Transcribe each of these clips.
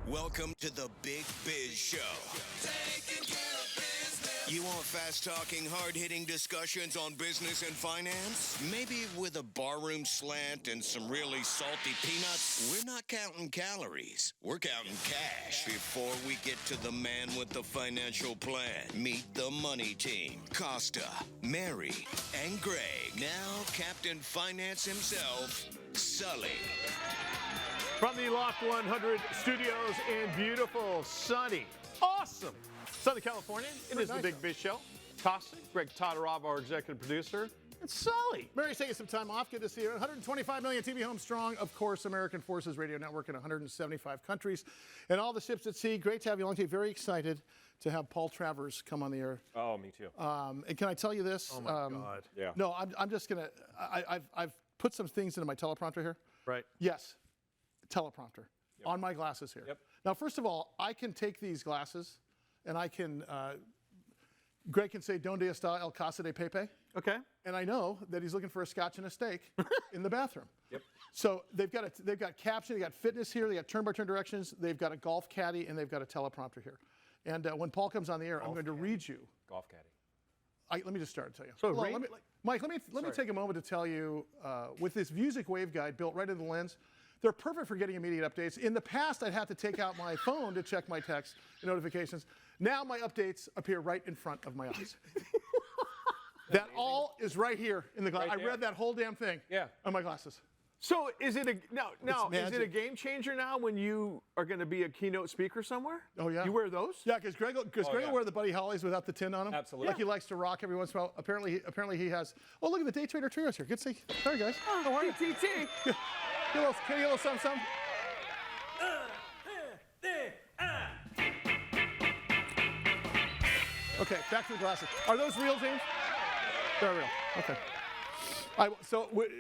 Welcome to the Big Biz Show. Taking care of business. You want fast-talking, hard-hitting discussions on business and finance? Maybe with a barroom slant and some really salty peanuts? We're not counting calories. We're counting cash. Before we get to the man with the financial plan, meet the money team. Costa, Mary, and Greg. Now Captain Finance himself, Sully. From the Loft 100 studios in beautiful, sunny, awesome Southern California, it is the Big Biz Show. Costa, Greg Todorov, our executive producer, and Sully. Mary's taking some time off. Good to see her. 125 million TV homes strong. Of course, American Forces Radio Network in 175 countries. And all the ships at sea. Great to have you along today. Very excited to have Paul Travers come on the air. Oh, me too. And can I tell you this? Oh, my God. Yeah. No, I'm just going to, I've put some things into my teleprompter here. Right. Yes. Teleprompter on my glasses here. Yep. Now, first of all, I can take these glasses and I can, Greg can say, "Donde está el casa de Pepe?" Okay. And I know that he's looking for a scotch and a steak in the bathroom. Yep. So they've got caption, they got fitness here, they got turn-by-turn directions, they've got a golf caddy, and they've got a teleprompter here. And when Paul comes on the air, I'm going to read you. Golf caddy. Let me just start to tell you. So Mike, let me take a moment to tell you, with this Vuzix waveguide built right into the lens, they're perfect for getting immediate updates. In the past, I'd have to take out my phone to check my text and notifications. Now my updates appear right in front of my eyes. That all is right here in the glass. Right I read that whole damn thing on my glasses. So is it is it a game changer now when you are going to be a keynote speaker somewhere? Oh, yeah. You wear those? Yeah, because Greg will wear the Buddy Hollies without the tin on them. Absolutely. Like he likes to rock every once in a while. Apparently he has. Oh, look at the day trader trios here. Good to see. Sorry, guys. How are you? TTT. Can you a little something? Okay, back to the glasses. Are those real, James? They're real. Okay.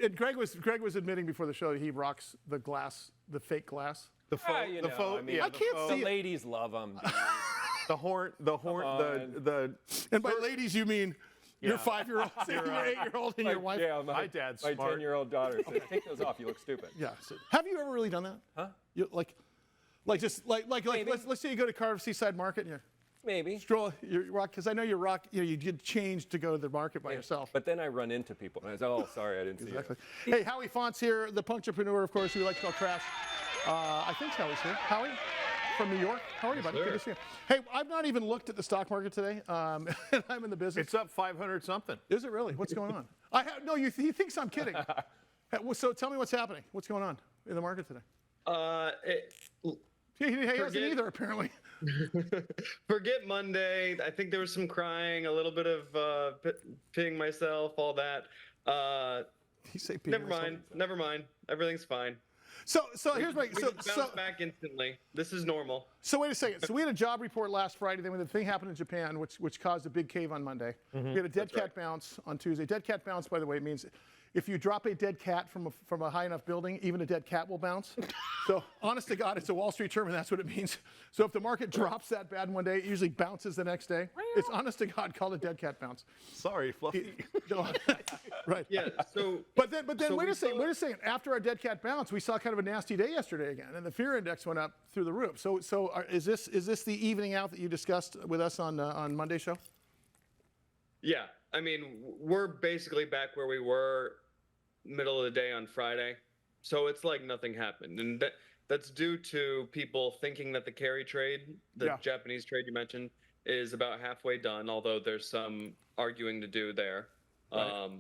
Greg was admitting before the show that he rocks the glass, the fake glass. The faux. I can't see the it. ladies love them. The horn. And by ladies, you mean your 5-year-old, your 8-year-old, and your wife? Yeah, my dad's my smart. 10-year-old daughter said, "Take those off. You look stupid." Yeah. So, have you ever really done that? Huh? You, like let's say you go to Carver Seaside Market and you Maybe. stroll, you rock, because I know you rock, you get changed to go to the market by yourself. But then I run into people, and I say, "Oh, sorry, I didn't see Exactly. you." Hey, Howie Font's here, the entrepreneur, of course, who we like to call Trash. I think Howie's here. Howie from New York. How are you, buddy? Good to see you. Hey, I've not even looked at the stock market today. And I'm in the business. It's up 500 something. Is it really? What's going on? He thinks I'm kidding. So tell me what's happening. What's going on in the market today? He hasn't either, apparently. Forget Monday. I think there was some crying, a little bit of pitting myself, all that. Never mind. Everything's fine. So here's my. We bounce back instantly. This is normal. So wait a second. So we had a job report last Friday. Then when the thing happened in Japan, which caused a big cave on Monday, we had a dead cat bounce on Tuesday. Dead cat bounce, by the way, means if you drop a dead cat from a high enough building, even a dead cat will bounce. So honest to God, it's a Wall Street term, and that's what it means. So if the market drops that bad one day, it usually bounces the next day. It's honest to God called a dead cat bounce. Sorry, Fluffy. Right. Yeah. So. But then wait a second. After our dead cat bounce, we saw kind of a nasty day yesterday again, and the fear index went up through the roof. So is this the evening out that you discussed with us on Monday's show? Yeah. I mean, we're basically back where we were middle of the day on Friday. So it's like nothing happened. And that's due to people thinking that the carry trade, the Japanese trade you mentioned, is about halfway done, although there's some arguing to do there. Right.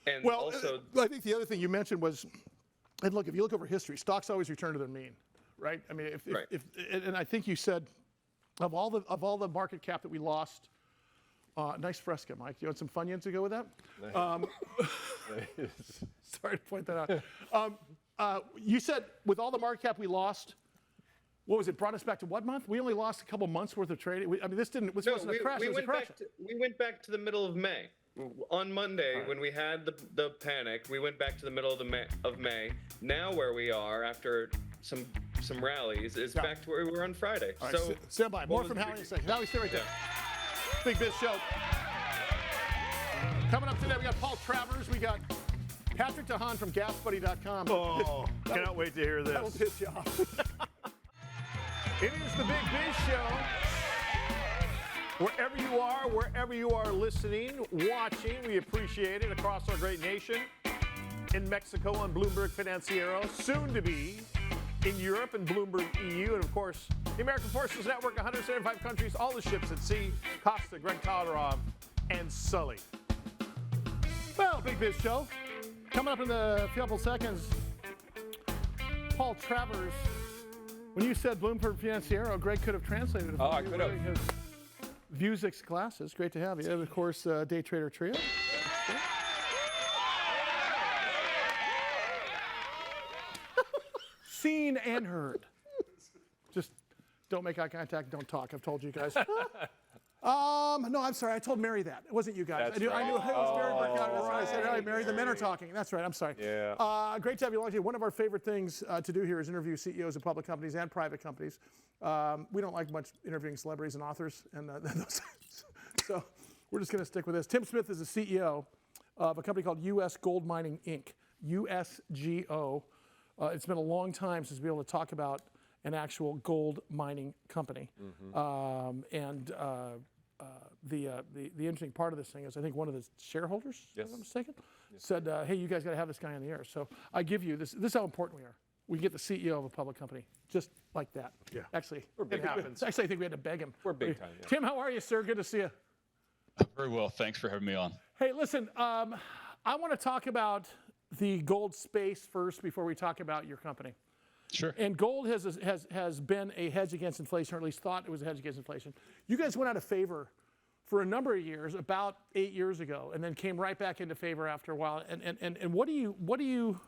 And well, also, I think the other thing you mentioned was, and look, if you look over history, stocks always return to their mean, right? I mean, and I think you said, of all the market cap that we lost, nice fresca, Mike. You want some Funyuns to go with that? Nice. Sorry to point that out. You said with all the market cap we lost, what was it? Brought us back to what month? We only lost a couple months worth of trade. This wasn't a crash. It was a crash. We went back to the middle of May. On Monday, when we had the panic, we went back to the middle of May. Now where we are after some rallies is back to where we were on Friday. All right, so stand by. More from Howie in a second. Howie, stay right there. Big Biz Show. Coming up today, we got Paul Travers. We got Patrick DeHaan from GasBuddy.com. Oh, cannot wait to hear this. That will piss you off. Show. Wherever you are listening, watching, we appreciate it across our great nation. In Mexico on Bloomberg Financiero, soon to be in Europe and Bloomberg EU, and of course, the American Forces Network, 175 countries, all the ships at sea. Costa, Greg Todorov, and Sully. Well, Big Biz Show. Coming up in a couple seconds, Paul Travers. When you said Bloomberg Financiero, Greg could have translated it. Oh, I could have. His Vuzix glasses. Great to have you. And of course, Day Trader Trio. Seen and heard. Just don't make eye contact. Don't talk. I've told you guys. No, I'm sorry. I told Mary that. It wasn't you guys. That's I knew right. it was Mary Mercado. That's why I said, "Hey, Mary, the men are talking." That's right. I'm sorry. Yeah. Great to have you along. One of our favorite things to do here is interview CEOs of public companies and private companies. We don't like much interviewing celebrities and authors, and so we're just going to stick with this. Tim Smith is the CEO of a company called U.S. Gold Mining Inc. USGO. It's been a long time since we've been able to talk about an actual gold mining company. The interesting part of this thing is I think one of the shareholders, if I'm not mistaken, said, hey, you guys got to have this guy on the air. So I give you this. This is how important we are. We get the CEO of a public company just like that. Yeah. Actually, big it happens. Actually, I think we had to beg him. We're big time. Yeah. Tim, how are you, sir? Good to see you. Very well. Thanks for having me on. Hey, listen, I want to talk about the gold space first before we talk about your company. Sure. And gold has been a hedge against inflation, or at least thought it was a hedge against inflation. You guys went out of favor for a number of years, about 8 years ago, and then came right back into favor after a while. And what do you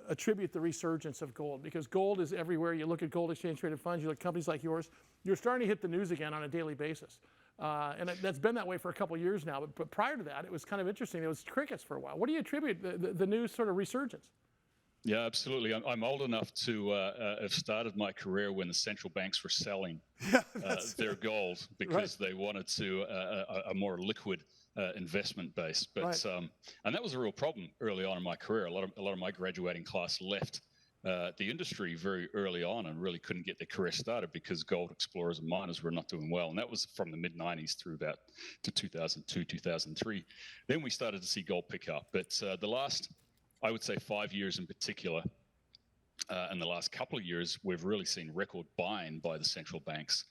attribute the resurgence of gold? Because gold is everywhere. You look at gold exchange traded funds, you look at companies like yours, you're starting to hit the news again on a daily basis. And that's been that way for a couple of years now. But prior to that, it was kind of interesting. It was crickets for a while. What do you attribute the new sort of resurgence? Yeah, absolutely. I'm old enough to have started my career when the central banks were selling their gold because they wanted to a more liquid investment base. But and that was a real problem early on in my career. A lot of my graduating class left the industry very early on and really couldn't get their career started because gold explorers and miners were not doing well. And that was from the mid-90s through about to 2002, 2003. Then we started to see gold pick up. But the last, I would say 5 years in particular, and the last couple of years, we've really seen record buying by the central banks.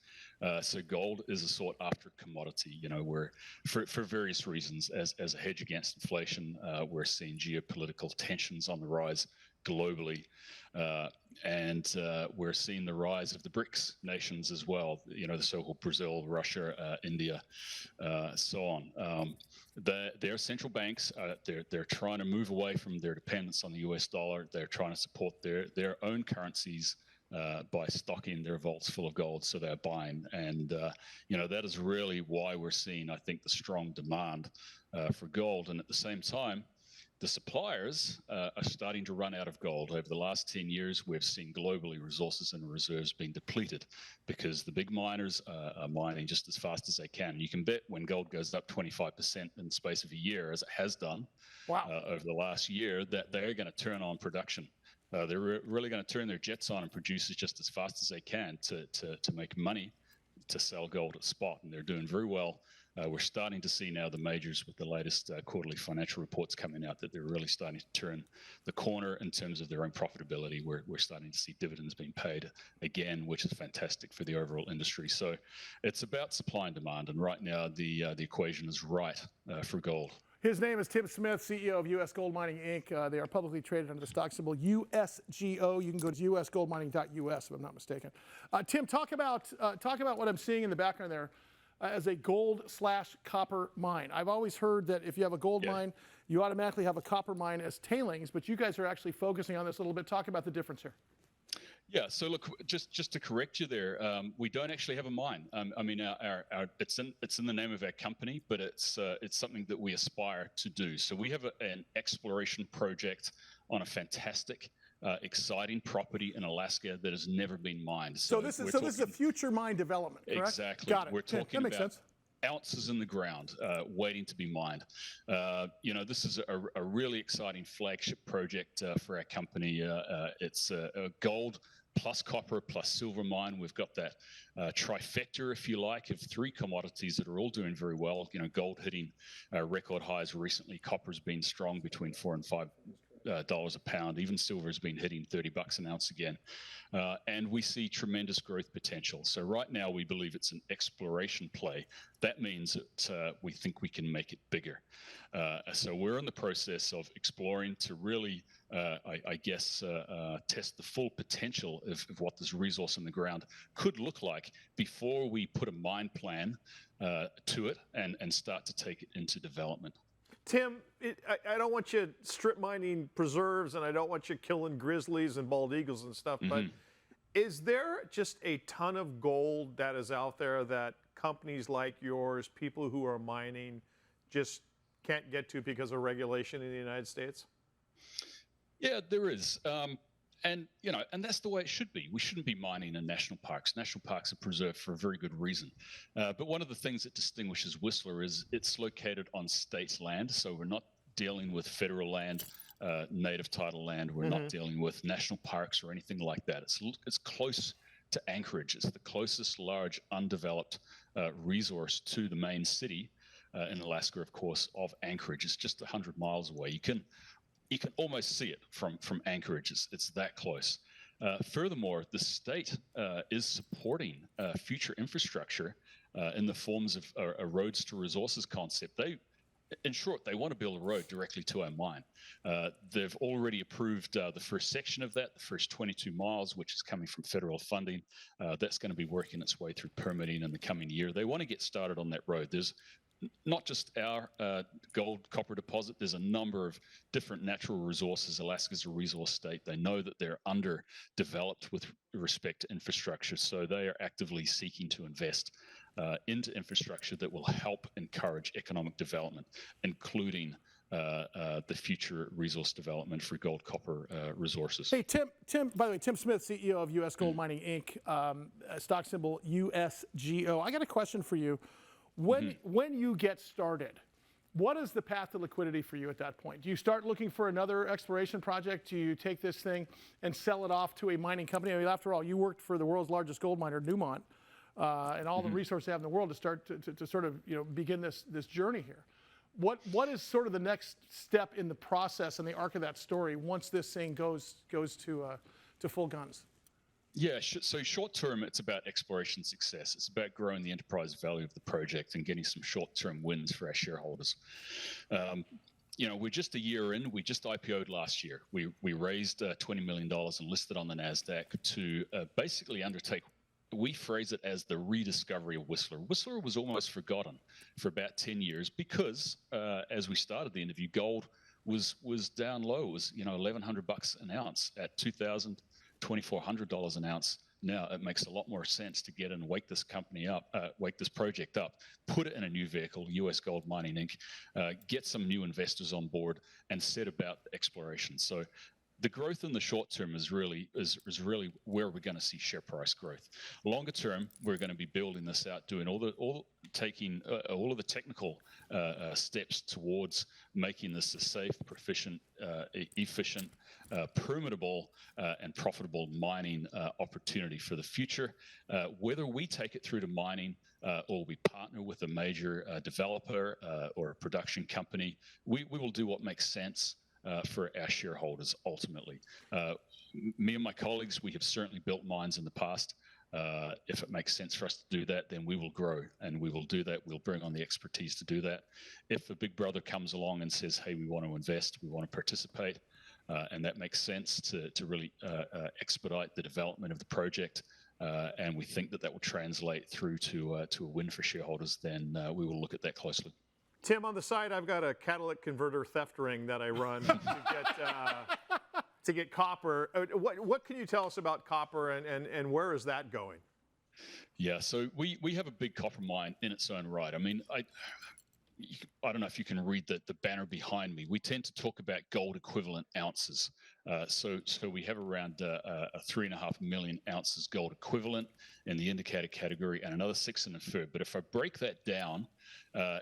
So gold is a sought after commodity, where for various reasons, as a hedge against inflation, we're seeing geopolitical tensions on the rise globally. And we're seeing the rise of the BRICS nations as well, the so-called Brazil, Russia, India, so on. Their central banks, they're trying to move away from their dependence on the US dollar. They're trying to support their own currencies by stocking their vaults full of gold, so they're buying. And, that is really why we're seeing, I think, the strong demand for gold. And at the same time, the suppliers are starting to run out of gold. Over the last 10 years, we've seen globally resources and reserves being depleted because the big miners are mining just as fast as they can. You can bet when gold goes up 25% in the space of a year, as it has done over the last year, that they're going to turn on production. They're really going to turn their jets on and produce it just as fast as they can to make money to sell gold at spot, and they're doing very well. We're starting to see now the majors with the latest quarterly financial reports coming out that they're really starting to turn the corner in terms of their own profitability. We're starting to see dividends being paid again, which is fantastic for the overall industry. So it's about supply and demand, and right now the equation is right for gold. His name is Tim Smith, CEO of U.S. Gold Mining Inc. They are publicly traded under the stock symbol USGO. You can go to usgoldmining.us if I'm not mistaken. Tim, talk about what I'm seeing in the background there as a gold/copper mine. I've always heard that if you have a gold mine, you automatically have a copper mine as tailings, but you guys are actually focusing on this a little bit. Talk about the difference here. Yeah, so look, just to correct you there, we don't actually have a mine. I mean, it's in the name of our company, but it's something that we aspire to do. So we have an exploration project on a fantastic, exciting property in Alaska that has never been mined. So this is a future mine development, correct? Exactly. Got it. We're talking that makes about sense. Ounces in the ground waiting to be mined. This is a really exciting flagship project for our company. It's a gold plus copper, plus silver mine. We've got that trifecta, if you like, of three commodities that are all doing very well. Gold hitting record highs recently. Copper's been strong between $4 and $5 a pound. Even silver's been hitting $30 an ounce again. And we see tremendous growth potential. So right now we believe it's an exploration play. That means that we think we can make it bigger. So we're in the process of exploring to really, test the full potential of what this resource in the ground could look like before we put a mine plan to it and start to take it into development. Tim, I don't want you strip mining preserves, and I don't want you killing grizzlies and bald eagles and stuff, but is there just a ton of gold that is out there that companies like yours, people who are mining, just can't get to because of regulation in the United States? Yeah, there is. And that's the way it should be. We shouldn't be mining in national parks. National parks are preserved for a very good reason. But one of the things that distinguishes Whistler is it's located on state land. So we're not dealing with federal land, native title land. We're not dealing with national parks or anything like that. It's close to Anchorage. It's the closest large undeveloped resource to the main city in Alaska, of course, of Anchorage. It's just 100 miles away. You can almost see it from Anchorage. It's that close. Furthermore, the state is supporting future infrastructure in the forms of a roads to resources concept. In short, they want to build a road directly to our mine. They've already approved the first section of that, the first 22 miles, which is coming from federal funding. That's going to be working its way through permitting in the coming year. They want to get started on that road. There's not just our gold copper deposit. There's a number of different natural resources. Alaska's a resource state. They know that they're underdeveloped with respect to infrastructure, so they are actively seeking to invest into infrastructure that will help encourage economic development, including the future resource development for gold copper resources. Hey, Tim, by the way, Tim Smith, CEO of U.S. Gold Mining, Inc., stock symbol USGO. I got a question for you. When you get started, what is the path to liquidity for you at that point? Do you start looking for another exploration project? Do you take this thing and sell it off to a mining company? I mean, after all, you worked for the world's largest gold miner, Newmont, and all the resources they have in the world to start to sort of begin this journey here. What is sort of the next step in the process and the arc of that story once this thing goes to full guns? Yeah, so short term, it's about exploration success. It's about growing the enterprise value of the project and getting some short-term wins for our shareholders. We're just a year in. We just IPO'd last year. We raised $20 million and listed on the NASDAQ to basically undertake, we phrase it as the rediscovery of Whistler. Whistler was almost forgotten for about 10 years because, as we started the interview, gold was down low. It was $1,100 an ounce at $2,400 an ounce. Now it makes a lot more sense to get in and wake this company up, wake this project up, put it in a new vehicle, U.S. Gold Mining Inc., get some new investors on board, and set about exploration. So the growth in the short term is really where we're going to see share price growth. Longer term, we're going to be building this out, doing taking all of the technical steps towards making this a safe, proficient, efficient, permittable, and profitable mining opportunity for the future. Whether we take it through to mining or we partner with a major developer or a production company, we will do what makes sense for our shareholders ultimately. Me and my colleagues, we have certainly built mines in the past. If it makes sense for us to do that, then we will grow and we will do that. We'll bring on the expertise to do that. If a big brother comes along and says, hey, we want to invest, we want to participate, and that makes sense to really expedite the development of the project, and we think that will translate through to a win for shareholders, then we will look at that closely. Tim, on the side, I've got a catalytic converter theft ring that I run to get copper. What can you tell us about copper and where is that going? Yeah, so we have a big copper mine in its own right. I mean, I don't know if you can read the banner behind me. We tend to talk about gold equivalent ounces. So we have around 3.5 million ounces gold equivalent in the indicated category and another 6 in inferred. But if I break that down,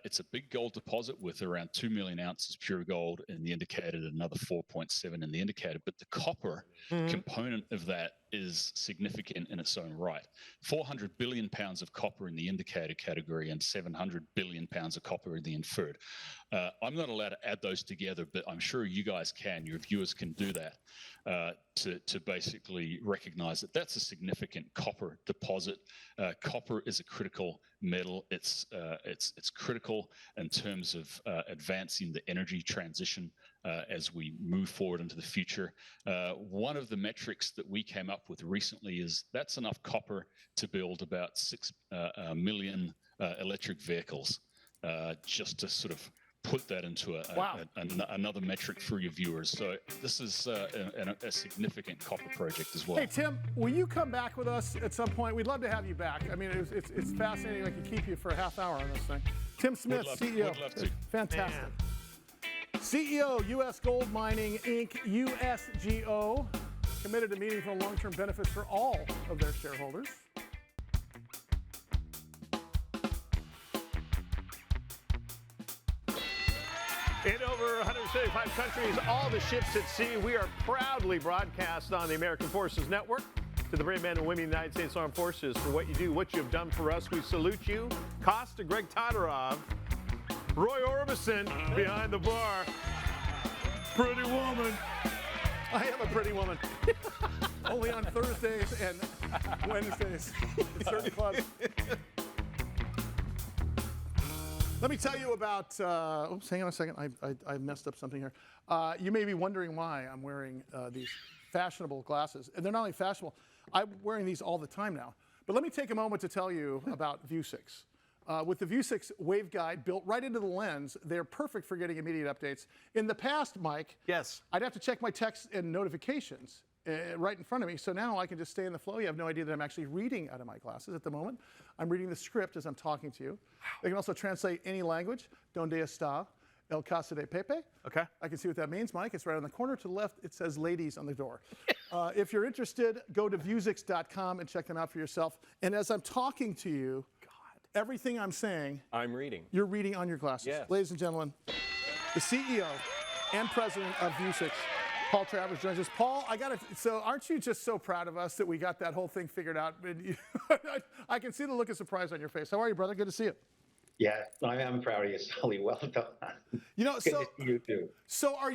it's a big gold deposit with around 2 million ounces pure gold in the indicated and another 4.7 in the indicated. But the copper component of that is significant in its own right. 400 billion pounds of copper in the indicated category and 700 billion pounds of copper in the inferred. I'm not allowed to add those together, but I'm sure you guys can. Your viewers can do that to basically recognize that that's a significant copper deposit. Copper is a critical metal. It's critical in terms of advancing the energy transition as we move forward into the future. One of the metrics that we came up with recently is that's enough copper to build about 6 million electric vehicles, just to sort of put that into another metric for your viewers. So this is a significant copper project as well. Hey, Tim, will you come back with us at some point? We'd love to have you back. I mean, it's fascinating. I could keep you for a half hour on this thing. Tim Smith, CEO. Would love to. Fantastic. Man. CEO, U.S. Gold Mining, Inc., USGO, committed to meaningful long-term benefits for all of their shareholders. In over 175 countries, all the ships at sea, we are proudly broadcast on the American Forces Network. To the brave men and women of the United States Armed Forces, for what you do, what you have done for us, we salute you. Costa, Greg Todorov, Roy Orbison behind the bar. Pretty woman. I am a pretty woman. Only on Thursdays and Wednesdays in certain clubs. Let me tell you about, oops, hang on a second. I messed up something here. You may be wondering why I'm wearing these fashionable glasses. And they're not only fashionable, I'm wearing these all the time now. But let me take a moment to tell you about Vuzix. With the Vuzix waveguide built right into the lens, they're perfect for getting immediate updates. In the past, Mike, yes, I'd have to check my texts and notifications right in front of me. So now I can just stay in the flow. You have no idea that I'm actually reading out of my glasses at the moment. I'm reading the script as I'm talking to you. They can also translate any language. Donde está el casa de Pepe? Okay. I can see what that means, Mike. It's right on the corner to the left. It says ladies on the door. If you're interested, go to Vuzix.com and check them out for yourself. And as I'm talking to you, everything I'm saying, I'm reading. You're reading on your glasses. Yes. Ladies and gentlemen, the CEO and president of Vuzix, Paul Travers, joins us. Paul, so aren't you just so proud of us that we got that whole thing figured out? I can see the look of surprise on your face. How are you, brother? Good to see you. Yeah, I'm proud of you, Sully. Well done. You know, Good to see you too. So are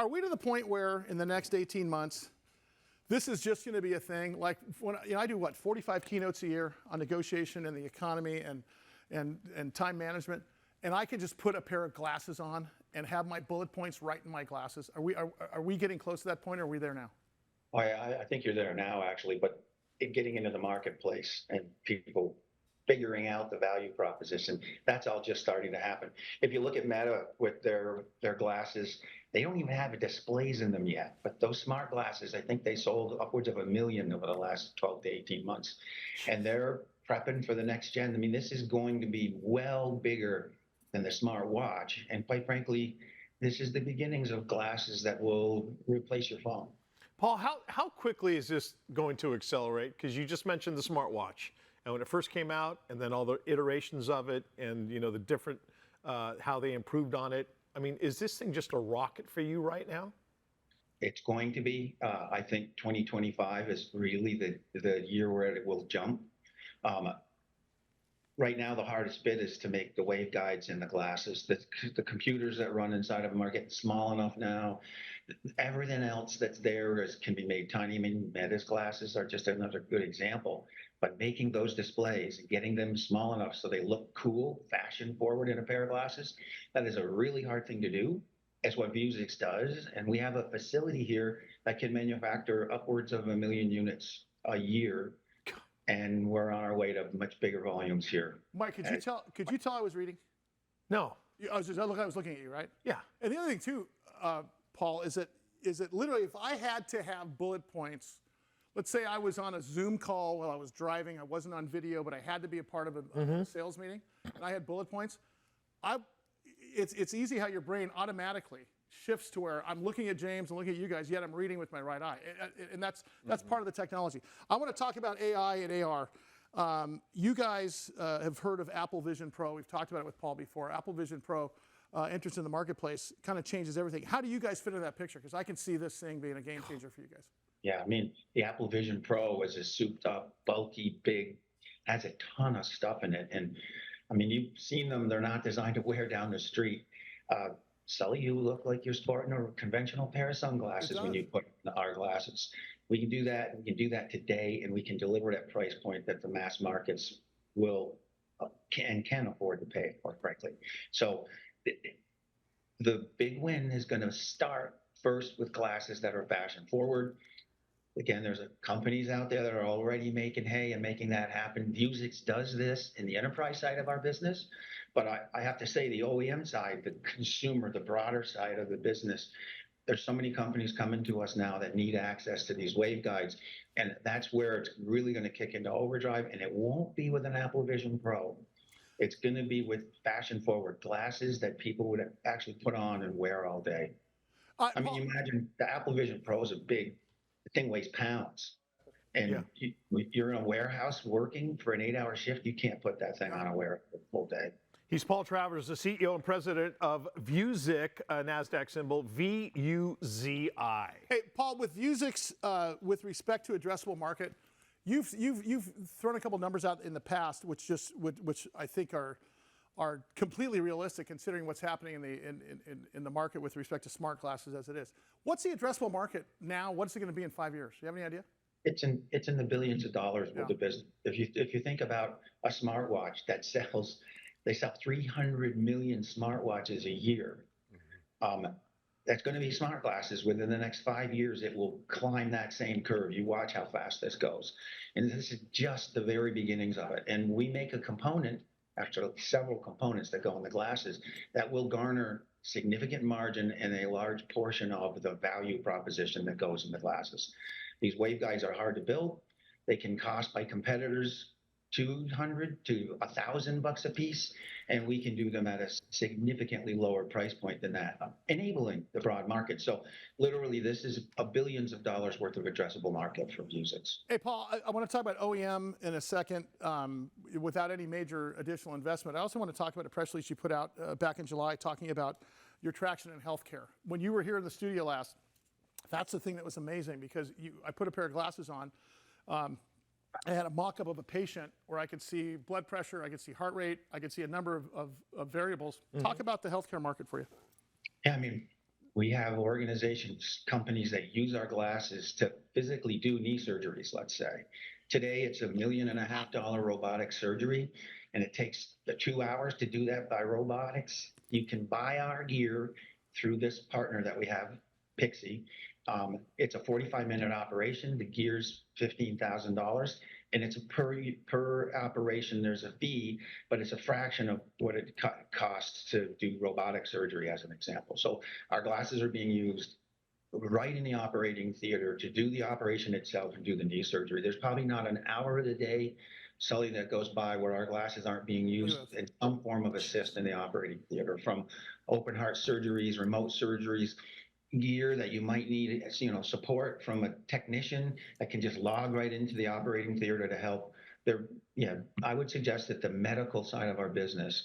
we to the point where in the next 18 months, this is just going to be a thing? Like, when I do 45 keynotes a year on negotiation and the economy and time management, and I can just put a pair of glasses on and have my bullet points right in my glasses. Are we getting close to that point, or are we there now? I think you're there now, actually, but getting into the marketplace and people figuring out the value proposition, that's all just starting to happen. If you look at Meta with their glasses, they don't even have displays in them yet. But those smart glasses, I think they sold upwards of 1 million over the last 12 to 18 months. And they're prepping for the next gen. I mean, this is going to be well bigger than the smart watch. And quite frankly, this is the beginnings of glasses that will replace your phone. Paul, how quickly is this going to accelerate? Because you just mentioned the smartwatch. And when it first came out, and then all the iterations of it, and the different, how they improved on it. I mean, is this thing just a rocket for you right now? It's going to be. I think 2025 is really the year where it will jump. Right now, the hardest bit is to make the waveguides in the glasses. The computers that run inside of them are getting small enough now. Everything else that's there can be made tiny. I mean, Meta's glasses are just another good example. But making those displays and getting them small enough so they look cool, fashion forward in a pair of glasses, that is a really hard thing to do. It's what Vuzix does. And we have a facility here that can manufacture upwards of 1 million units a year. And we're on our way to much bigger volumes here. Mike, could you tell I was reading? No. I was looking at you, right? Yeah. And the other thing too, Paul, is that literally if I had to have bullet points, let's say I was on a Zoom call while I was driving, I wasn't on video, but I had to be a part of a sales meeting, and I had bullet points, it's easy how your brain automatically shifts to where I'm looking at James and looking at you guys, yet I'm reading with my right eye. And that's part of the technology. I want to talk about AI and AR. You guys have heard of Apple Vision Pro. We've talked about it with Paul before. Apple Vision Pro entrance in the marketplace kind of changes everything. How do you guys fit into that picture? Because I can see this thing being a game changer for you guys. Yeah, I mean, the Apple Vision Pro is a souped up, bulky, big, has a ton of stuff in it. And I mean, you've seen them. They're not designed to wear down the street. Sully, you look like you're sporting a conventional pair of sunglasses when you put our glasses. We can do that. We can do that today, and we can deliver it at price point that the mass markets will can afford to pay, quite frankly. So the big win is going to start first with glasses that are fashion forward. Again, there's companies out there that are already making hay and making that happen. Vuzix does this in the enterprise side of our business. But I have to say the OEM side, the consumer, the broader side of the business, there's so many companies coming to us now that need access to these waveguides. And that's where it's really going to kick into overdrive. And it won't be with an Apple Vision Pro. It's going to be with fashion forward glasses that people would actually put on and wear all day. I mean, you imagine the Apple Vision Pro is a big, the thing weighs pounds. And you're in a warehouse working for an 8-hour shift, you can't put that thing on a wear the full day. He's Paul Travers, the CEO and president of Vuzix, NASDAQ symbol VUZI. Hey, Paul, with Vuzix, with respect to addressable market, you've thrown a couple numbers out in the past, which I think are completely realistic considering what's happening in the market with respect to smart glasses as it is. What's the addressable market now? What's it going to be in 5 years? Do you have any idea? It's in the billions of dollars worth of business. If you think about a smartwatch that sells. They sell 300 million smartwatches a year. That's going to be smart glasses. Within the next 5 years, it will climb that same curve. You watch how fast this goes. And this is just the very beginnings of it. And we make a component, actually several components that go in the glasses, that will garner significant margin and a large portion of the value proposition that goes in the glasses. These waveguides are hard to build. They can cost by competitors $200 to $1,000 a piece, and we can do them at a significantly lower price point than that, enabling the broad market. So literally, this is billions of dollars worth of addressable market for Vuzix. Hey, Paul, I want to talk about OEM in a second without any major additional investment. I also want to talk about a press release you put out back in July talking about your traction in healthcare. When you were here in the studio last, that's the thing that was amazing because I put a pair of glasses on. I had a mock-up of a patient where I could see blood pressure, I could see heart rate, I could see a number of variables. Talk about the healthcare market for you. Yeah, I mean, we have organizations, companies that use our glasses to physically do knee surgeries, let's say. Today, it's $1.5 million robotic surgery, and it takes 2 hours to do that by robotics. You can buy our gear through this partner that we have, Pixie. It's a 45-minute operation. The gear's $15,000, and it's a per operation. There's a fee, but it's a fraction of what it costs to do robotic surgery, as an example. So our glasses are being used right in the operating theater to do the operation itself and do the knee surgery. There's probably not an hour of the day, Sully, that goes by where our glasses aren't being used in some form of assist in the operating theater, from open heart surgeries, remote surgeries, gear that you might need, support from a technician that can just log right into the operating theater to help. I would suggest that the medical side of our business,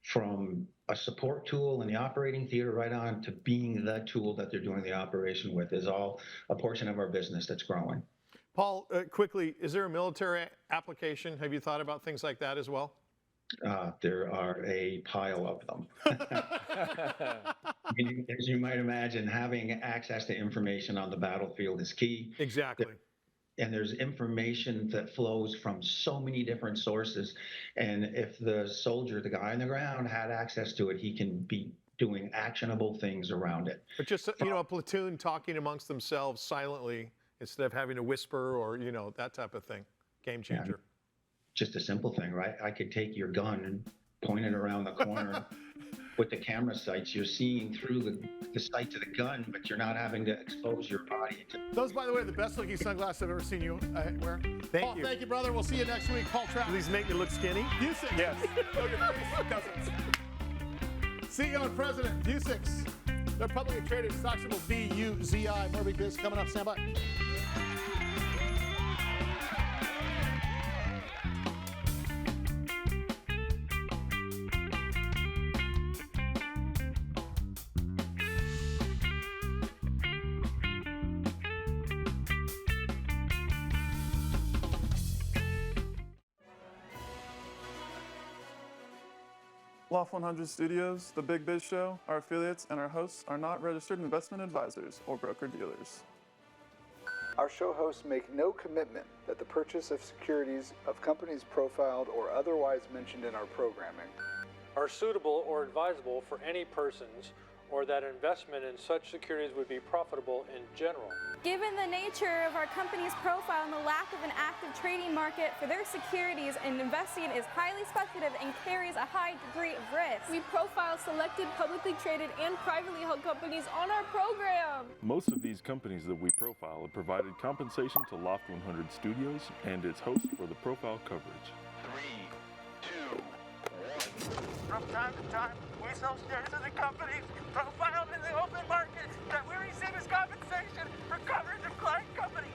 from a support tool in the operating theater right on to being the tool that they're doing the operation with, is all a portion of our business that's growing. Paul, quickly, is there a military application? Have you thought about things like that as well? There are a pile of them. As you might imagine, having access to information on the battlefield is key. Exactly. And there's information that flows from so many different sources. And if the soldier, the guy on the ground, had access to it, he can be doing actionable things around it. But just, a platoon talking amongst themselves silently instead of having to whisper or, that type of thing. Game changer. Yeah. Just a simple thing, right? I could take your gun and point it around the corner. With the camera sights, you're seeing through the sight of the gun, but you're not having to expose your body. Those, by the way, are the best looking sunglasses I've ever seen you wear. Thank you. Thank you, brother. We'll see you next week. Paul Travers. Please make me look skinny. Vuzix. Yes. Know your face, cousins. CEO and President, Vuzix. They're publicly traded. Stock symbol VUZI. More Big Biz coming up. Stand by. Loft 100 Studios, The Big Biz Show, our affiliates, and our hosts are not registered investment advisors or broker-dealers. Our show hosts make no commitment that the purchase of securities of companies profiled or otherwise mentioned in our programming are suitable or advisable for any persons, or that investment in such securities would be profitable in general. Given the nature of our company's profile and the lack of an active trading market for their securities, and investing is highly speculative and carries a high degree of risk. We profile selected publicly traded and privately held companies on our program. Most of these companies that we profile have provided compensation to Loft 100 Studios and its host for the profile coverage. 3, 2, 1. From time to time, we sell shares of the companies profiled in the open market that we receive as compensation for coverage of client companies.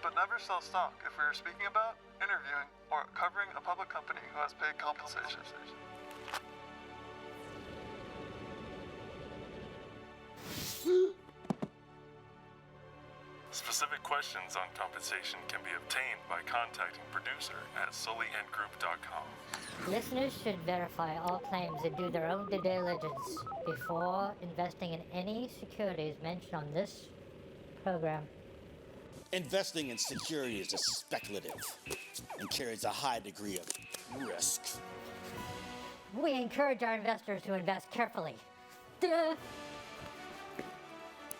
But never sell stock if we are speaking about, interviewing, or covering a public company who has paid compensation. Specific questions on compensation can be obtained by contacting producer at sullyandgroup.com. Listeners should verify all claims and do their own due diligence before investing in any securities mentioned on this program. Investing in securities is speculative and carries a high degree of risk. We encourage our investors to invest carefully. Duh.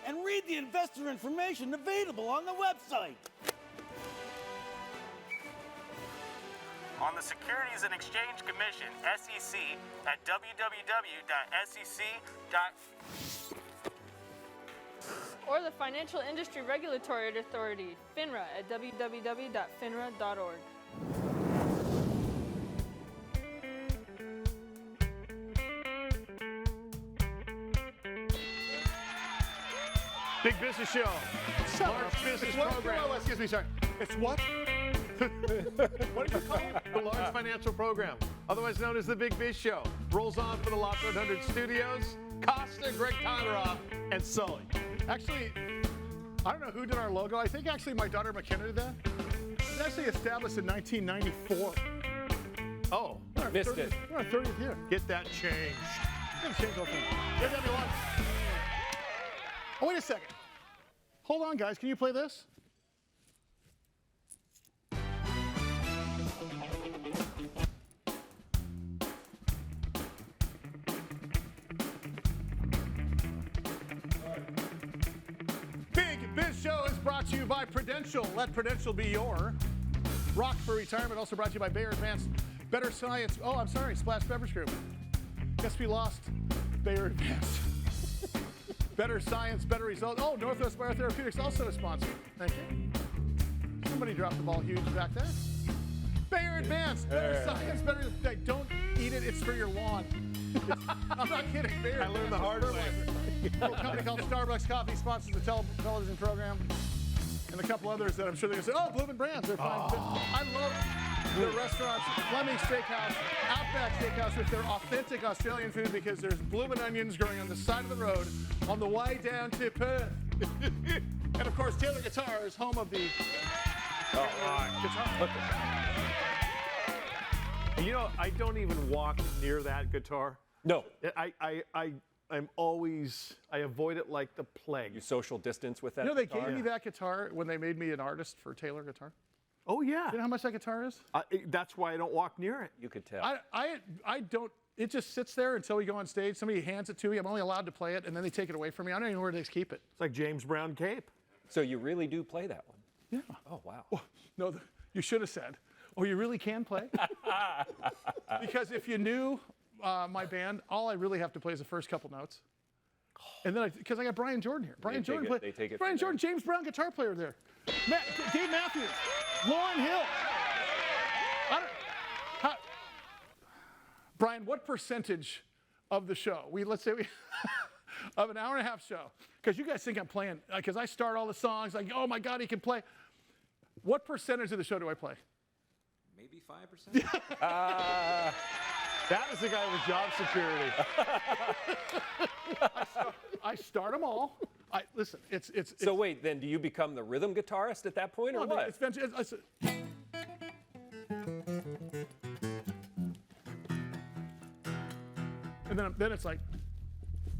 And read the investor information available on the website. On the Securities and Exchange Commission, SEC, at www.sec. Or the Financial Industry Regulatory Authority, FINRA, at www.finra.org. Big Business Show. Large business program. Oh, excuse me, sorry. It's what? What did you call it? The Large Financial Program, otherwise known as the Big Biz Show. Rolls on for the Loft 100 Studios. Costa, Greg Todoroff, and Sully. Actually, I don't know who did our logo. I think actually my daughter McKenna did that. It was actually established in 1994. Oh, missed it. We're on 30th year. Get that changed. Get the change open. Get that one. Oh, wait a second. Hold on, guys. Can you play this? Big Biz Show is brought to you by Prudential. Let Prudential be your rock for retirement. Also brought to you by Bayer Advanced Better Science. Oh, I'm sorry, Splash Beverage Group. Guess we lost Bayer Advanced. Better science, better results. Oh, Northwest Therapeutics also a sponsor. Thank you. Somebody dropped the ball huge back there. Bayer Advanced, better science, better. Don't eat it. It's for your lawn. I'm not kidding. Bayer I learned the hard way. A company called Starbucks Coffee sponsors the television program, and a couple others that I'm sure they're going to say, oh, Bloomin' Brands, they're fine. I love the restaurants, Fleming's Steakhouse, Outback Steakhouse with their authentic Australian food, because there's bloomin' onions growing on the side of the road on the way down to Perth. And of course, Taylor Guitars, home of the guitar. You know, I don't even walk near that guitar. No. I'm always, I avoid it like the plague. You social distance with that You know, they guitar? gave me that guitar when they made me an artist for Taylor Guitar. Oh, yeah. You know how much that guitar is? That's why I don't walk near it. You could tell. I don't, it just sits there until we go on stage. Somebody hands it to me. I'm only allowed to play it, and then they take it away from me. I don't even know where they keep it. It's like James Brown Cape. So you really do play that one? Yeah. Oh, wow. Oh, no, you should have said, oh, you really can play? Because if you knew my band, all I really have to play is the first couple notes. And then, because I got Brian Jordan here. Brian Jordan, Brian Jordan, James Brown guitar player there. Dave Matthews, Lauryn Hill. Brian, what percentage of the show? Let's say of an hour-and-a-half show. Because you guys think I'm playing, because I start all the songs, like, oh my God, he can play. What percentage of the show do I play? Maybe 5%? That is the guy with job security. I start them all. Listen, it's. So wait, then do you become the rhythm guitarist at that point, or what? And then it's like,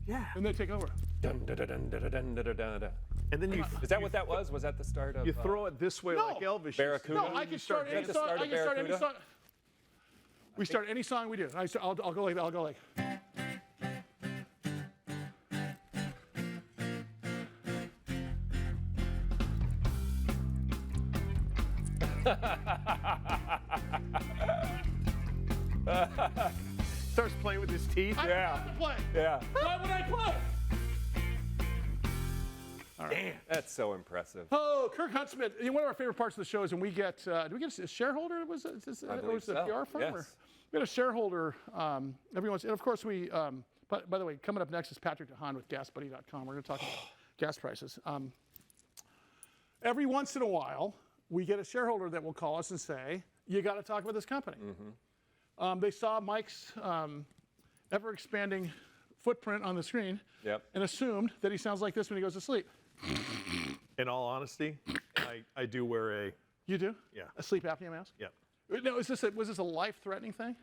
yeah, and then take over. Dun, dun, dun, dun, dun, dun, dun, dun, dun. And then is that what that was? Was that the start of? You throw it this way like Elvis. Barracuda. No, I can start any song. I can start any song. We start any song we do. I'll go like that. I'll go like. Starts playing with his teeth. I don't have to play. Yeah. Why would I play? All right. Damn. That's so impressive. Oh, Kirk Huntsman. One of our favorite parts of the show is when we get. Do we get a shareholder? Was it? I believe so. A PR firm? Yes. Or? We had a shareholder. Every once, and of course we. By the way, coming up next is Patrick DeHaan with GasBuddy.com. We're going to talk about gas prices. Every once in a while, we get a shareholder that will call us and say, "You got to talk about this company." Mm-hmm. They saw Mike's ever-expanding footprint on the screen and assumed that he sounds like this when he goes to sleep. In all honesty, I do wear a. You do? Yeah. A sleep apnea mask? Yep. No, was this a life-threatening thing?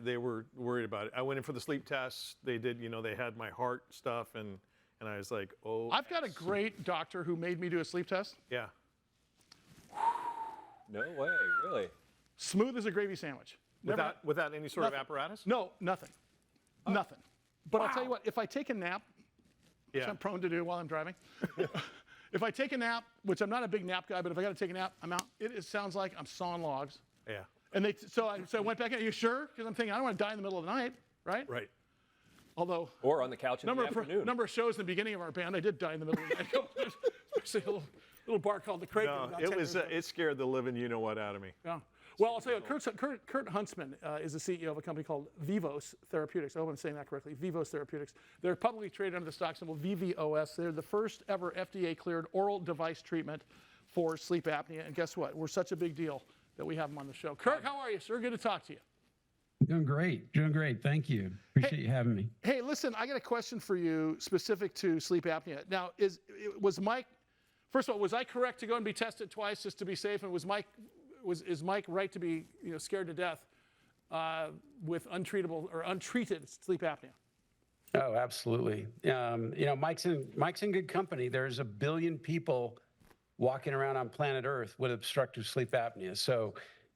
They were worried about it. I went in for the sleep test. They did, they had my heart stuff, and I was like, oh. I've got a great doctor who made me do a sleep test. Yeah. No way, really? Smooth as a gravy sandwich. Without any sort of apparatus? No, nothing. Nothing. But I'll tell you what, if I take a nap, which I'm prone to do while I'm driving, if I take a nap, which I'm not a big nap guy, but if I got to take a nap, I'm out. It sounds like I'm sawing logs. Yeah. And so I went back in. Are you sure? Because I'm thinking I don't want to die in the middle of the night, right? Right. Although. Or on the couch in the afternoon. Number of shows in the beginning of our band, I did die in the middle of the night. Especially a little bar called the Crate. No, it scared the living you-know-what out of me. Yeah. Well, I'll tell you, Kurt Huntsman is the CEO of a company called Vivos Therapeutics. I hope I'm saying that correctly. Vivos Therapeutics. They're publicly traded under the stock symbol VVOS. They're the first ever FDA-cleared oral device treatment for sleep apnea. And guess what? We're such a big deal that we have them on the show. Kirk, how are you, sir? Good to talk to you. Doing great. Thank you. Appreciate you having me. Hey, listen, I got a question for you specific to sleep apnea. Now, was Mike? First of all, was I correct to go and be tested twice just to be safe? And is Mike right to be scared to death with untreated sleep apnea? Oh, absolutely. Mike's in good company. There's 1 billion people walking around on planet Earth with obstructive sleep apnea. So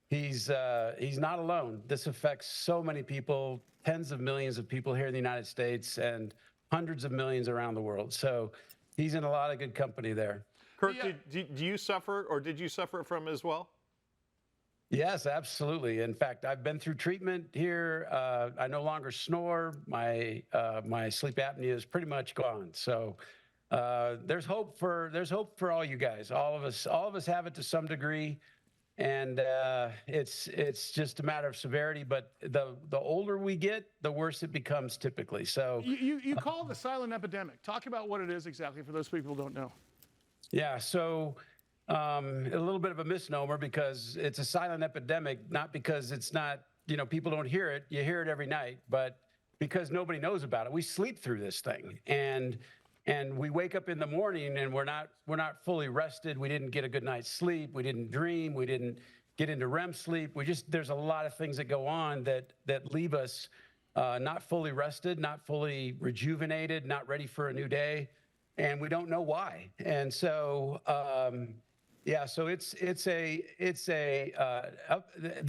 he's not alone. This affects so many people, tens of millions of people here in the United States and hundreds of millions around the world. So he's in a lot of good company there. Kirk, do you suffer, or did you suffer from it as well? Yes, absolutely. In fact, I've been through treatment here. I no longer snore. My sleep apnea is pretty much gone. So there's hope for all you guys. All of us have it to some degree, and it's just a matter of severity. But the older we get, the worse it becomes typically. So you call it the silent epidemic. Talk about what it is exactly for those people who don't know. Yeah. So. A little bit of a misnomer because it's a silent epidemic, not because it's not, people don't hear it. You hear it every night, but because nobody knows about it. We sleep through this thing, and we wake up in the morning and we're not fully rested. We didn't get a good night's sleep. We didn't dream. We didn't get into REM sleep. There's a lot of things that go on that leave us not fully rested, not fully rejuvenated, not ready for a new day, and we don't know why. And so. So the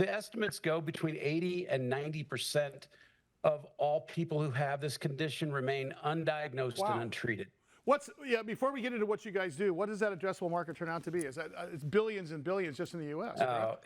estimates go between 80 and 90% of all people who have this condition remain undiagnosed and untreated. Before we get into what you guys do, what does that addressable market turn out to be? It's billions and billions just in the U.S.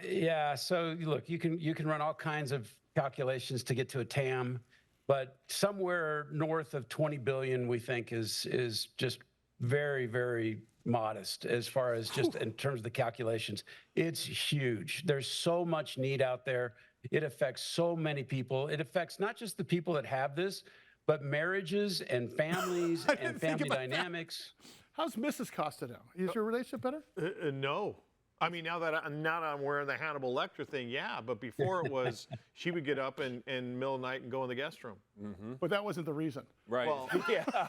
Yeah. So look, you can run all kinds of calculations to get to a TAM, but somewhere north of 20 billion, we think is just very, very modest as far as just in terms of the calculations. It's huge. There's so much need out there. It affects so many people. It affects not just the people that have this, but marriages and families and family dynamics. How's Mrs. Costa now? Is your relationship better? No. I mean, now that I'm wearing the Hannibal Lecter thing, yeah. But before it was, she would get up and middle of the night and go in the guest room. Mm-hmm. But that wasn't the reason. Right. Well, yeah.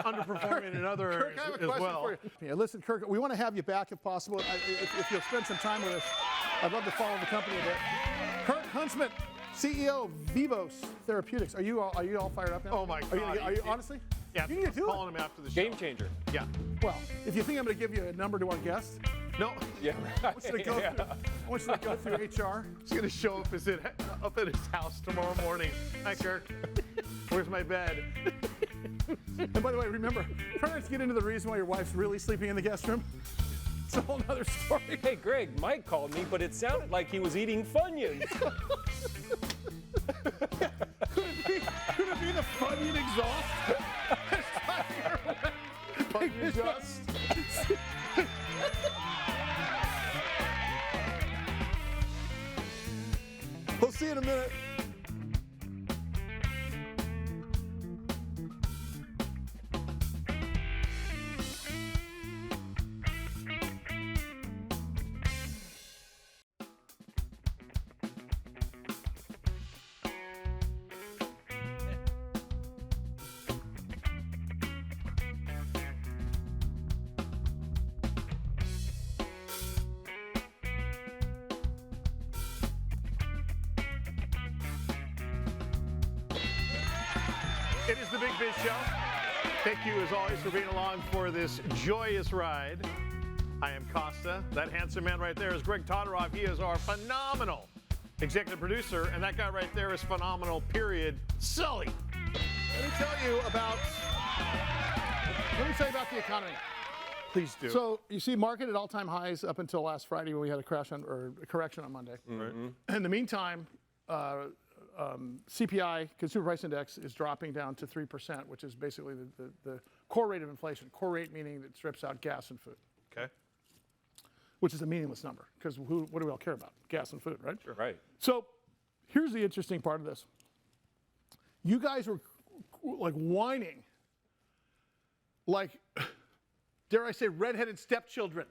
Underperforming in other Kirk, areas I have a as question well. for you. Yeah, listen, Kirk, we want to have you back if possible. If you'll spend some time with us, I'd love to follow the company a bit. Kirk Huntsman, CEO of Vivos Therapeutics. Are you all fired up now? Oh my God! Are you honestly? Yeah, you need to do calling him after the show. Game changer. Yeah. Well, if you think I'm going to give you a number to our guest, no. Yeah. I want you to go through HR. He's going to show up at his house tomorrow morning. Hi, Kirk. Where's my bed? And by the way, remember, try not to get into the reason why your wife's really sleeping in the guest room. It's a whole other story. Hey, Greg, Mike called me, but it sounded like he was eating Funyuns. Could it be the Funyun exhaust? Funyun exhaust. We'll see you in a minute. It is the Big Biz Show. Thank you, as always, for being along for this joyous ride. I am Costa. That handsome man right there is Greg Todorov. He is our phenomenal executive producer, and that guy right there is phenomenal, period. Sully. Let me tell you about the economy. Please do. So you see, market at all-time highs up until last Friday when we had a correction on Monday. Mm-hmm. In the meantime, CPI, Consumer Price Index, is dropping down to 3%, which is basically the core rate of inflation. Core rate meaning that strips out gas and food. Okay. Which is a meaningless number because what do we all care about? Gas and food, right? Sure. Right. So here's the interesting part of this. You guys were like whining, like, dare I say, redheaded stepchildren,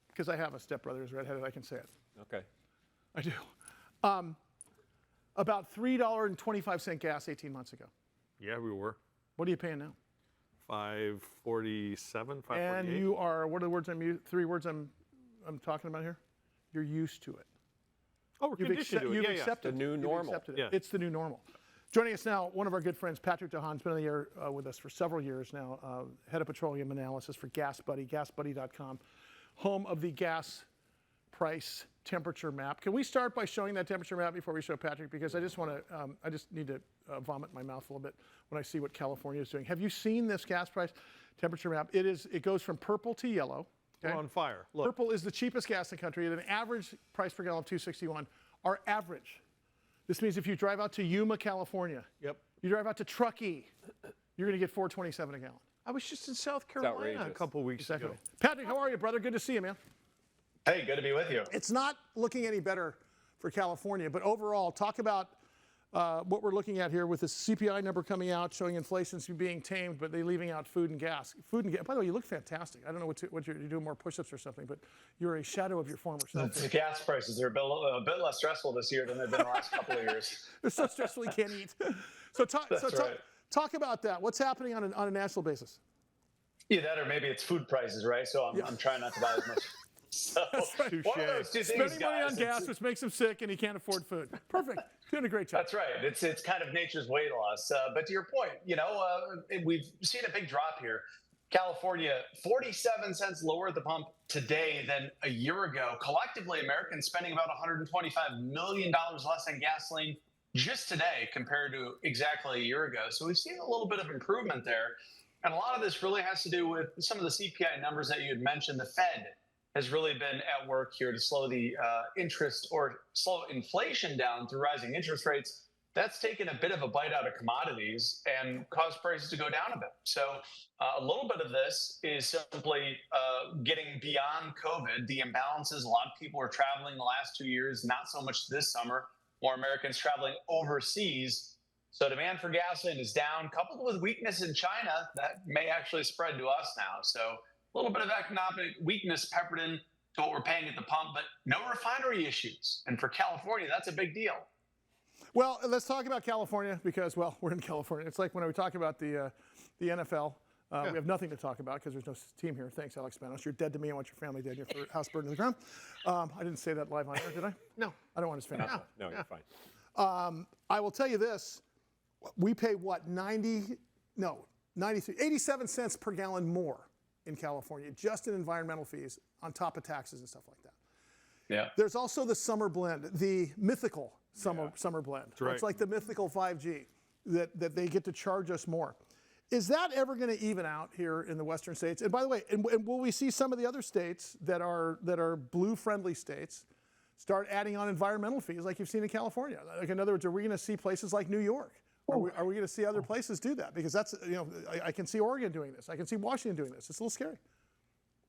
because I have a stepbrother who's redheaded. I can say it. Okay. I do. About $3.25 gas 18 months ago. Yeah, we were. What are you paying now? $5.47, $5.48. And you are, what are the words three words I'm talking about here? You're used to it. Oh, we're conditioned to it. You've Yeah, accepted the new normal. accepted it. Yeah. It's the new normal. Joining us now, one of our good friends, Patrick DeHaan, has been on the air with us for several years now, head of petroleum analysis for GasBuddy, gasbuddy.com, home of the gas price temperature map. Can we start by showing that temperature map before we show Patrick? Because I just need to vomit in my mouth a little bit when I see what California is doing. Have you seen this gas price temperature map? It goes from purple to yellow. Okay? We're on fire. Look. Purple is the cheapest gas in the country at an average price per gallon of $2.61. Our average. This means if you drive out to Yuma, California, Yep. you drive out to Truckee, you're going to get $4.27 a gallon. I was just in South Carolina a outrageous. couple of weeks ago. Patrick, how are you, brother? Good to see you, man. Hey, good to be with you. It's not looking any better for California, but overall, talk about what we're looking at here with the CPI number coming out, showing inflation's being tamed, but they're leaving out food and gas. Food and gas. By the way, you look fantastic. I don't know what you're doing, more push-ups or something, but you're a shadow of your former self. The gas prices are a bit less stressful this year than they've been the last couple of years. They're so stressful you can't eat. Talk about that. What's happening on a national basis? Yeah, that or maybe it's food prices, right? So I'm trying not to buy as much. So one of those two things, Spending money on gas, which makes him sick, and he can't afford food. Perfect. Doing a great job. That's right. It's kind of nature's weight loss. But to your point, we've seen a big drop here. California, 47 cents lower at the pump today than a year ago. Collectively, Americans spending about $125 million less on gasoline just today compared to exactly a year ago. So we've seen a little bit of improvement there. And a lot of this really has to do with some of the CPI numbers that you had mentioned. The Fed has really been at work here to slow the interest or slow inflation down through rising interest rates. That's taken a bit of a bite out of commodities and caused prices to go down a bit. So a little bit of this is simply getting beyond COVID, the imbalances. A lot of people are traveling the last 2 years, not so much this summer. more Americans traveling overseas. So demand for gasoline is down, coupled with weakness in China that may actually spread to us now. So a little bit of economic weakness peppered in to what we're paying at the pump, but no refinery issues. And for California, that's a big deal. Well, let's talk about California because, well, we're in California. It's like when we talk about the NFL. We have nothing to talk about because there's no team here. Thanks, Alex Spanos. You're dead to me. I want your family dead. Your house burned to the ground. I didn't say that live on air, did I? No. I don't want his family. No, you're fine. I will tell you this. We pay what, 87 cents per gallon more in California, just in environmental fees on top of taxes and stuff like that. Yeah. There's also the summer blend, the mythical summer blend. Right. It's like the mythical 5G that they get to charge us more. Is that ever going to even out here in the western states? And by the way, and will we see some of the other states that are blue-friendly states start adding on environmental fees like you've seen in California? Like, in other words, are we going to see places like New York? Are we going to see other places do that? Because that's, I can see Oregon doing this. I can see Washington doing this. It's a little scary.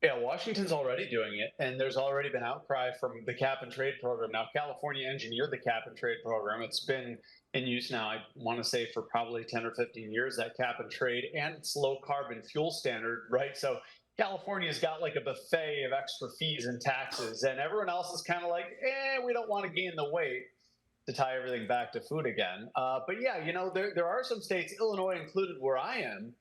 Yeah, Washington's already doing it, and there's already been outcry from the cap and trade program. Now, California engineered the cap and trade program. It's been in use now, I want to say, for probably 10 or 15 years, that cap and trade and its low carbon fuel standard, right? So California's got like a buffet of extra fees and taxes, and everyone else is kind of like, we don't want to gain the weight to tie everything back to food again. But yeah, there are some states, Illinois included, where I am,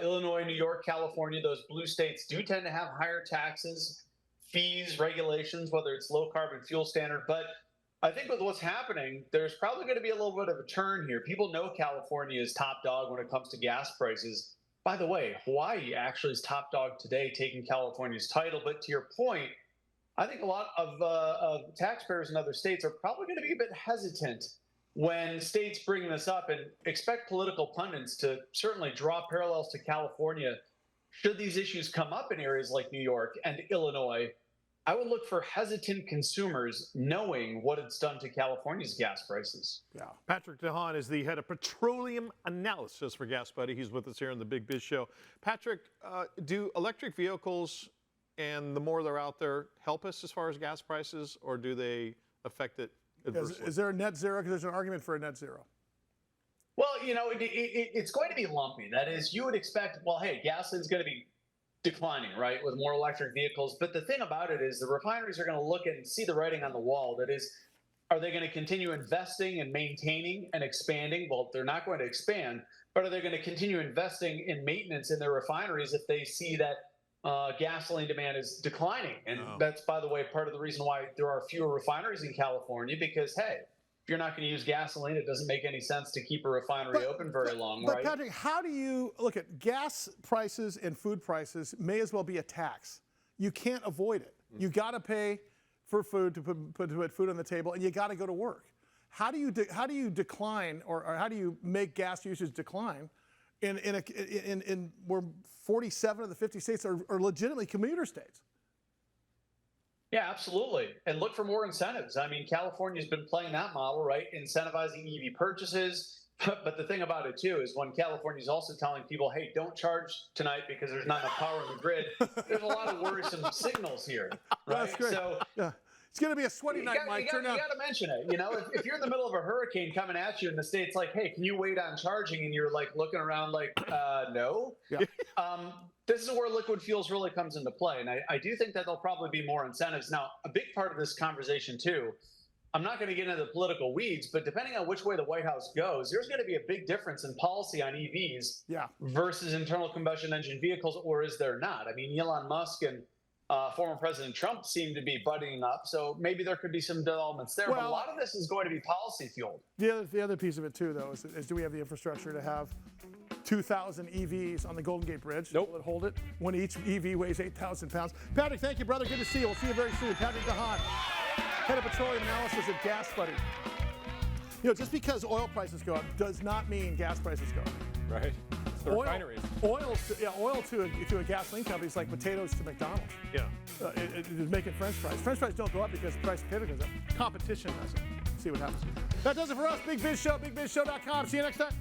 Illinois, New York, California, those blue states do tend to have higher taxes, fees, regulations, whether it's low carbon fuel standard. But I think with what's happening, there's probably going to be a little bit of a turn here. People know California is top dog when it comes to gas prices. By the way, Hawaii actually is top dog today, taking California's title. But to your point, I think a lot of taxpayers in other states are probably going to be a bit hesitant when states bring this up, and expect political pundits to certainly draw parallels to California. Should these issues come up in areas like New York and Illinois, I would look for hesitant consumers knowing what it's done to California's gas prices. Yeah. Patrick DeHaan is the head of petroleum analysis for GasBuddy. He's with us here on the Big Biz Show. Patrick, do electric vehicles and the more they're out there help us as far as gas prices, or do they affect it adversely? Is there a net zero? Because there's an argument for a net zero. Well, it's going to be lumpy. That is, you would expect, well, hey, gasoline's going to be declining, right, with more electric vehicles. But the thing about it is the refineries are going to look and see the writing on the wall. That is, are they going to continue investing and maintaining and expanding? Well, they're not going to expand, but are they going to continue investing in maintenance in their refineries if they see that gasoline demand is declining? And that's, by the way, part of the reason why there are fewer refineries in California, because, hey, if you're not going to use gasoline, it doesn't make any sense to keep a refinery open very long, right? But Patrick, how do you look at gas prices and food prices? May as well be a tax. You can't avoid it. You got to pay for food to put food on the table, and you got to go to work. How do you decline, or how do you make gas usage decline in where 47 of the 50 states are legitimately commuter states? Yeah, absolutely. And look for more incentives. I mean, California's been playing that model, right? Incentivizing EV purchases. But the thing about it, too, is when California's also telling people, hey, don't charge tonight because there's not enough power in the grid, there's a lot of worrisome signals here, right? That's great. So, yeah. It's going to be a sweaty night, Mike. You got to mention it. If you're in the middle of a hurricane coming at you and the state's like, hey, can you wait on charging? And you're like looking around like, no. Yeah. This is where liquid fuels really comes into play. And I do think that there'll probably be more incentives. Now, a big part of this conversation, too, I'm not going to get into the political weeds, but depending on which way the White House goes, there's going to be a big difference in policy on EVs versus internal combustion engine vehicles, or is there not? I mean, Elon Musk and former President Trump seem to be buddying up, so maybe there could be some developments there. But a lot of this is going to be policy fueled. The other piece of it, too, though, is do we have the infrastructure to have 2,000 EVs on the Golden Gate Bridge? Nope. Will it hold it when each EV weighs 8,000 pounds? Patrick, thank you, brother. Good to see you. We'll see you very soon. Patrick DeHaan, head of petroleum analysis at GasBuddy. Just because oil prices go up does not mean gas prices go up. Right. It's the refineries. Oil to a gasoline company is like potatoes to McDonald's. Yeah. It's making French fries. French fries don't go up because the price of potato goes up. Competition does it. See what happens. That does it for us. Big Biz Show, bigbizshow.com. See you next time.